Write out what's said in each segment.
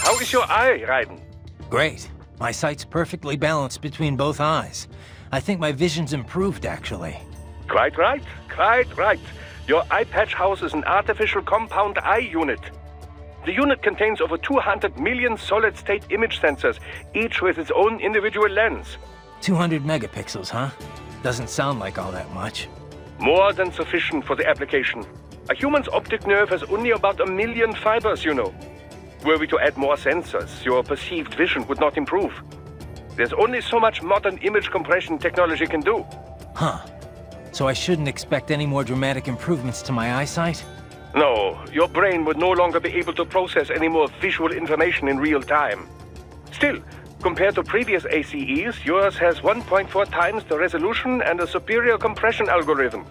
How is your eye, Raiden? Great. My sight's perfectly balanced between both eyes. I think my vision's improved, actually. Quite right, quite right. Your eye patch houses an artificial compound eye unit. The unit contains over 200 million solid-state image sensors, each with its own individual lens. 200 megapixels, huh? Doesn't sound like all that much. More than sufficient for the application. A human's optic nerve has only about 1 million fibers, you know. Were we to add more sensors, your perceived vision would not improve. There's only so much modern image compression technology can do. Huh. So I shouldn't expect any more dramatic improvements to my eyesight? No, your brain would no longer be able to process any more visual information in real time. Still, compared to previous ACEs, yours has 1.4 times the resolution and a superior compression algorithm.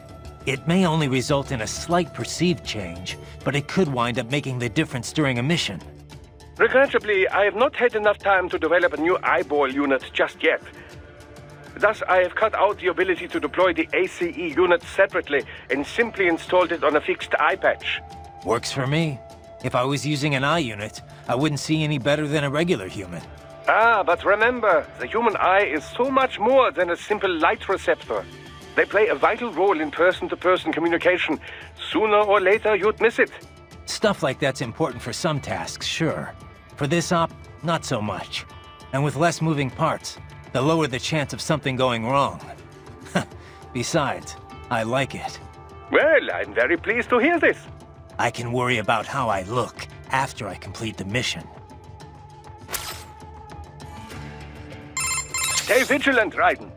It may only result in a slight perceived change, but it could wind up making the difference during a mission. Regrettably, I have not had enough time to develop a new eyeball unit just yet. Thus, I have cut out the ability to deploy the ACE unit separately and simply installed it on a fixed eye patch. Works for me. If I was using an eye unit, I wouldn't see any better than a regular human. Ah, but remember, the human eye is so much more than a simple light receptor. They play a vital role in person-to-person communication. Sooner or later, you'd miss it. Stuff like that's important for some tasks, sure. For this op, not so much. And with less moving parts, the lower the chance of something going wrong. Besides, I like it. Well, I'm very pleased to hear this. I can worry about how I look after I complete the mission. Stay vigilant, Raiden.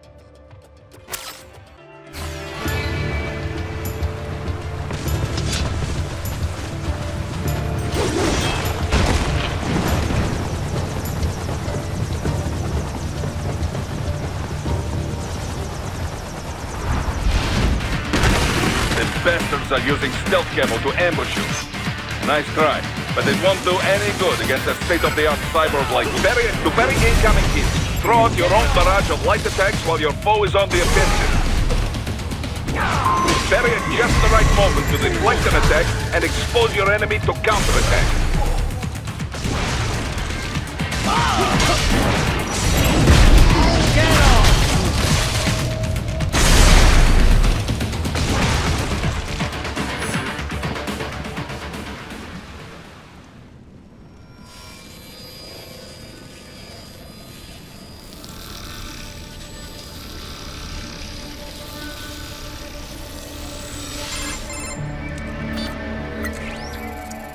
Bastards are using stealth camo to ambush you. Nice try, but it won't do any good against a state-of-the-art cyborg like you. To bury incoming hits, throw out your own barrage of light attacks while your foe is on the offensive. Bury at just the right moment to deflect an attack and expose your enemy to counterattack. Get off!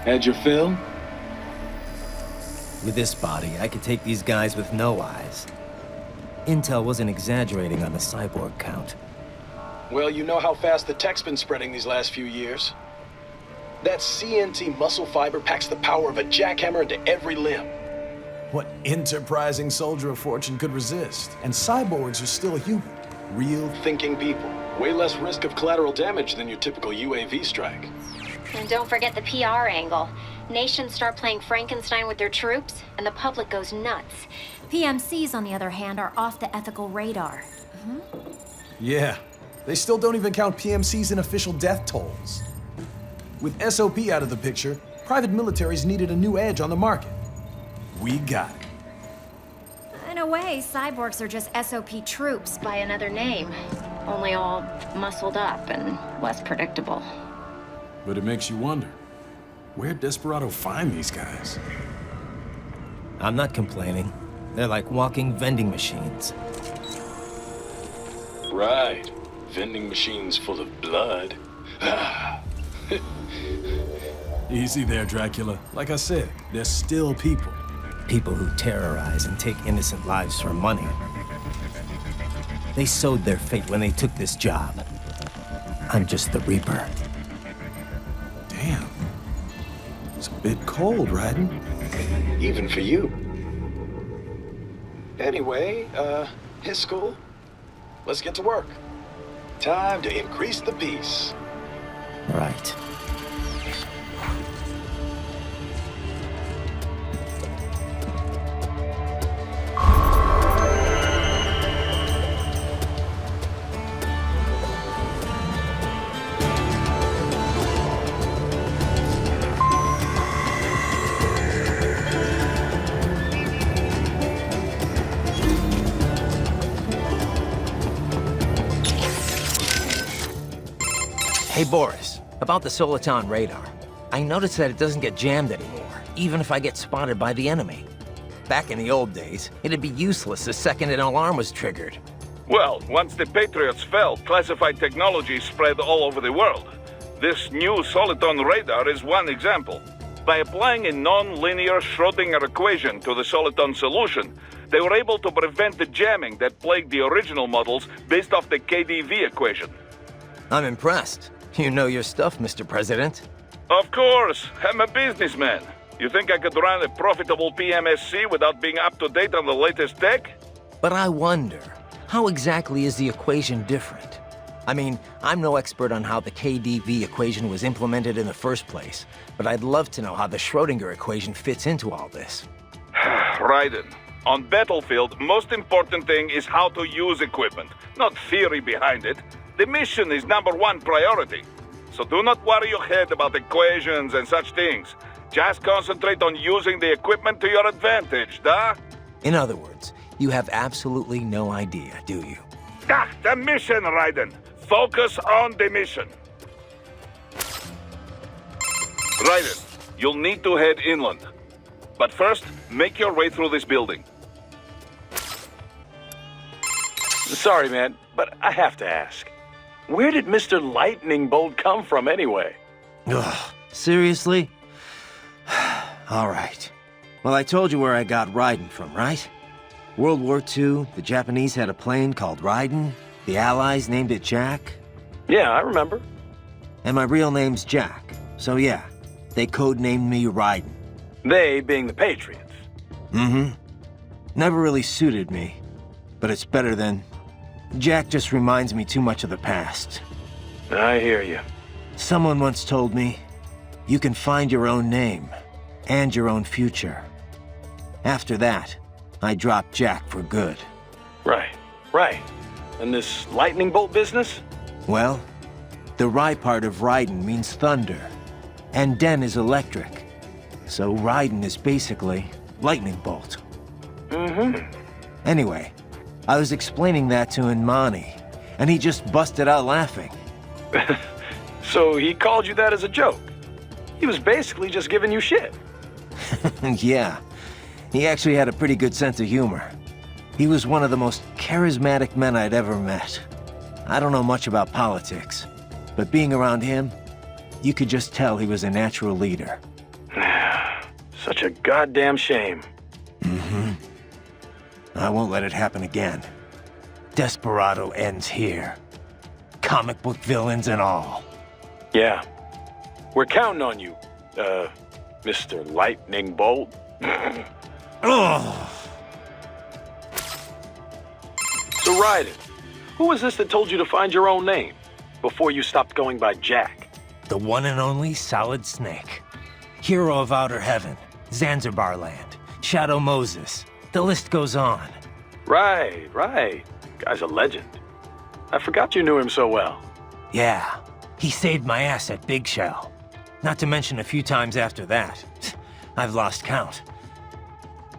Had your fill? With this body, I could take these guys with no eyes. Intel wasn't exaggerating on the cyborg count. Well, you know how fast the tech's been spreading these last few years. That CNT muscle fiber packs the power of a jackhammer into every limb. What enterprising soldier of fortune could resist? And cyborgs are still human. Real Thinking people. Way less risk of collateral damage than your typical UAV strike. And don't forget the PR angle. Nations start playing Frankenstein with their troops, and the public goes nuts. PMCs, on the other hand, are off the ethical radar. Yeah. They still don't even count PMCs in official death tolls. With SOP out of the picture, private militaries needed a new edge on the market. We got it. In a way, cyborgs are just SOP troops By another name, only all muscled up and less predictable. But it makes you wonder, where'd Desperado find these guys? I'm not complaining. They're like walking vending machines. Right. Vending machines full of blood. Easy there, Dracula. Like I said, they're still people. People who terrorize and take innocent lives for money. They sowed their fate when they took this job. I'm just the Reaper. Damn. It's a bit cold, Raiden. Even for you. Anyway, his school. Let's get to work. Time to increase the peace. Right. Hey Boris, about the Soliton radar. I noticed that it doesn't get jammed anymore, even if I get spotted by the enemy. Back in the old days, it'd be useless the second an alarm was triggered. Well, once the Patriots fell, classified technology spread all over the world. This new Soliton radar is one example. By applying a non-linear Schrödinger equation to the Soliton solution, they were able to prevent the jamming that plagued the original models based off the KDV equation. I'm impressed. You know your stuff, Mr. President. Of course, I'm a businessman. You think I could run a profitable PMSC without being up to date on the latest tech? But I wonder, how exactly is the equation different? I mean, I'm no expert on how the KDV equation was implemented in the first place, but I'd love to know how the Schrödinger equation fits into all this. Raiden, on battlefield, most important thing is how to use equipment, not theory behind it. The mission is #1 priority. So do not worry your head about equations and such things. Just concentrate on using the equipment to your advantage, da? In other words, you have absolutely no idea, do you? The mission, Raiden. Focus on the mission. Raiden, you'll need to head inland. But first, make your way through this building. Sorry, man, but I have to ask. Where did Mr. Lightning Bolt come from anyway? Ugh, seriously? All right. Well, I told you where I got Raiden from, right? World War II, the Japanese had a plane called Raiden. The Allies named it Jack. Yeah, I remember. And my real name's Jack. So yeah, they codenamed me Raiden. They being the Patriots. Mm-hmm. Never really suited me. But it's better than... Jack just reminds me too much of the past. I hear you. Someone once told me, you can find your own name, and your own future. After that, I dropped Jack for good. Right. And this lightning bolt business? Well, the Rai part of Raiden means thunder, and Den is electric. So Raiden is basically lightning bolt. Mm-hmm. Anyway, I was explaining that to Inmani, and he just busted out laughing. So he called you that as a joke? He was basically just giving you shit. Yeah, he actually had a pretty good sense of humor. He was one of the most charismatic men I'd ever met. I don't know much about politics, but being around him, you could just tell he was a natural leader. Such a goddamn shame. Mm-hmm. I won't let it happen again. Desperado ends here. Comic book villains and all. Yeah. We're counting on you, Mr. Lightning Bolt. Ugh. So Raiden, who was this that told you to find your own name before you stopped going by Jack? The one and only Solid Snake. Hero of Outer Heaven, Zanzibar Land, Shadow Moses. The list goes on. Right. Guy's a legend. I forgot you knew him so well. Yeah, he saved my ass at Big Shell. Not to mention a few times after that. I've lost count.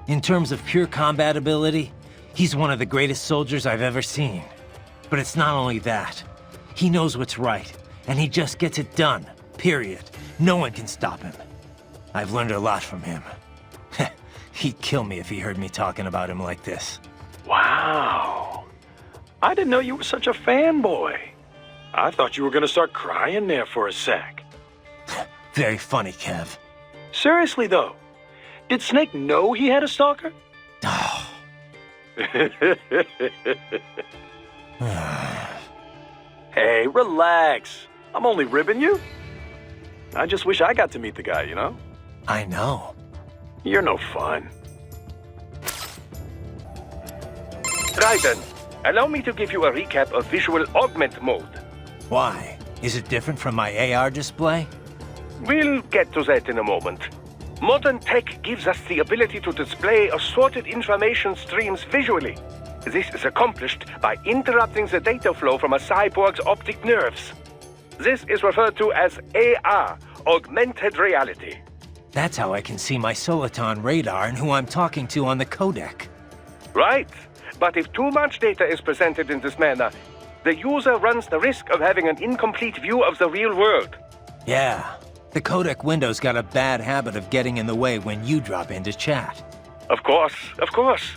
In terms of pure combat ability, he's one of the greatest soldiers I've ever seen. But it's not only that. He knows what's right, and he just gets it done, period. No one can stop him. I've learned a lot from him. He'd kill me if he heard me talking about him like this. Wow. I didn't know you were such a fanboy. I thought you were gonna start crying there for a sec. Very funny, Kev. Seriously, though, did Snake know he had a stalker? Oh. Hey, relax. I'm only ribbing you. I just wish I got to meet the guy, you know? I know. You're no fun. Raiden, allow me to give you a recap of visual augment mode. Why? Is it different from my AR display? We'll get to that in a moment. Modern tech gives us the ability to display assorted information streams visually. This is accomplished by interrupting the data flow from a cyborg's optic nerves. This is referred to as AR, augmented reality. That's how I can see my Soliton radar and who I'm talking to on the codec. Right. But if too much data is presented in this manner, The user runs the risk of having an incomplete view of the real world. Yeah, the codec window's got a bad habit of getting in the way when you drop in to chat. Of course, of course.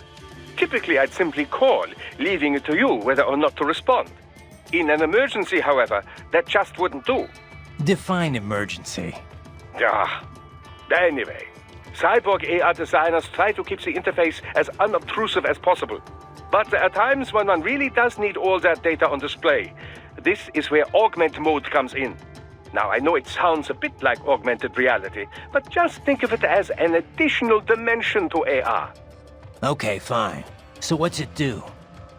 Typically, I'd simply call, leaving it to you whether or not to respond. In an emergency, however, that just wouldn't do. Define emergency. Anyway, Cyborg AR designers try to keep the interface as unobtrusive as possible. But there are times when one really does need all that data on display. This is where augment mode comes in. Now, I know it sounds a bit like augmented reality, but just think of it as an additional dimension to AR. Okay, fine. So what's it do?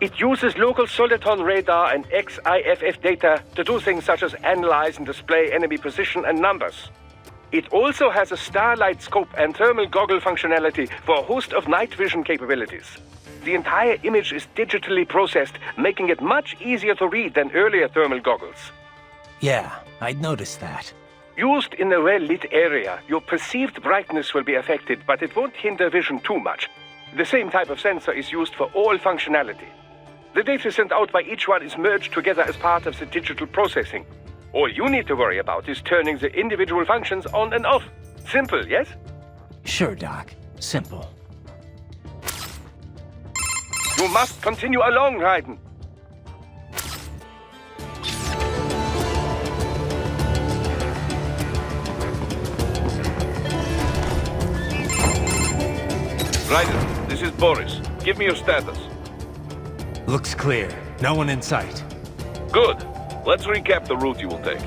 It uses local soliton radar and XIFF data to do things such as analyze and display enemy position and numbers. It also has a starlight scope and thermal goggle functionality for a host of night vision capabilities. The entire image is digitally processed, making it much easier to read than earlier thermal goggles. Yeah, I'd noticed that. Used in a well-lit area, your perceived brightness will be affected, but it won't hinder vision too much. The same type of sensor is used for all functionality. The data sent out by each one is merged together as part of the digital processing. All you need to worry about is turning the individual functions on and off. Simple, yes? Sure, Doc. Simple. You must continue along, Raiden. Raiden, this is Boris. Give me your status. Looks clear. No one in sight. Good. Let's recap the route you will take.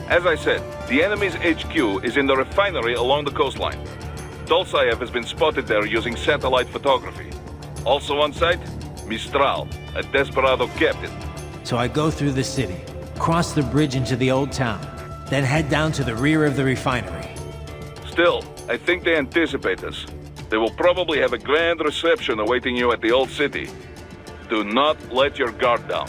As I said, the enemy's HQ is in the refinery along the coastline. Dolzaev has been spotted there using satellite photography. Also on site, Mistral, a desperado captain. So I go through the city, cross the bridge into the old town, then head down to the rear of the refinery. Still, I think they anticipate us. They will probably have a grand reception awaiting you at the old city. Do not let your guard down.